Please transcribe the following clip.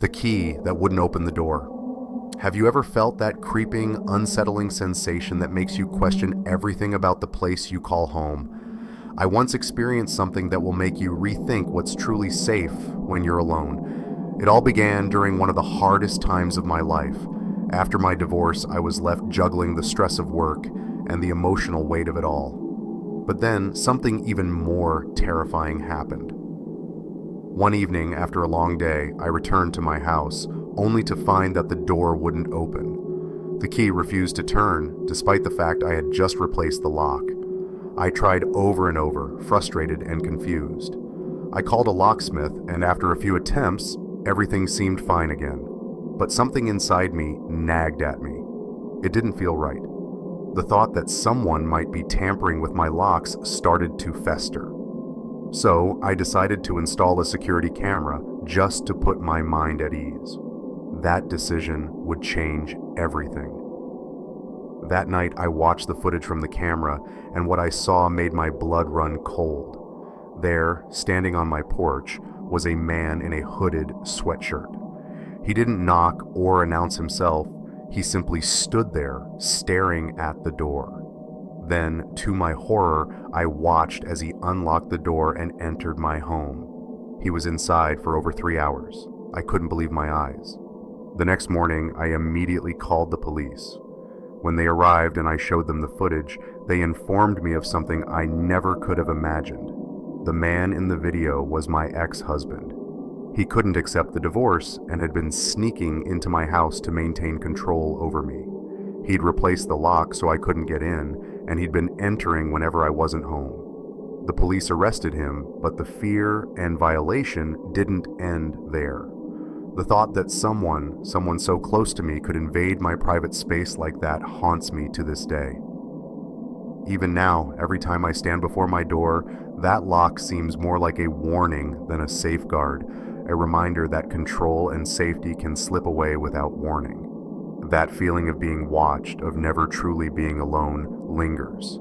The key that wouldn't open the door. Have you ever felt that creeping, unsettling sensation that makes you question everything about the place you call home? I once experienced something that will make you rethink what's truly safe when you're alone. It all began during one of the hardest times of my life. After my divorce, I was left juggling the stress of work and the emotional weight of it all. But then, something even more terrifying happened. One evening, after a long day, I returned to my house, only to find that the door wouldn't open. The key refused to turn, despite the fact I had just replaced the lock. I tried over and over, frustrated and confused. I called a locksmith, and after a few attempts, everything seemed fine again. But something inside me nagged at me. It didn't feel right. The thought that someone might be tampering with my locks started to fester. So I decided to install a security camera just to put my mind at ease. That decision would change everything. That night I watched the footage from the camera, and what I saw made my blood run cold. There, standing on my porch, was a man in a hooded sweatshirt. He didn't knock or announce himself, he simply stood there, staring at the door. Then, to my horror, I watched as he unlocked the door and entered my home. He was inside for over 3 hours. I couldn't believe my eyes. The next morning, I immediately called the police. When they arrived and I showed them the footage, they informed me of something I never could have imagined. The man in the video was my ex-husband. He couldn't accept the divorce and had been sneaking into my house to maintain control over me. He'd replaced the lock so I couldn't get in, and he'd been entering whenever I wasn't home. The police arrested him, but the fear and violation didn't end there. The thought that someone so close to me could invade my private space like that haunts me to this day. Even now, every time I stand before my door, that lock seems more like a warning than a safeguard, a reminder that control and safety can slip away without warning. That feeling of being watched, of never truly being alone, lingers.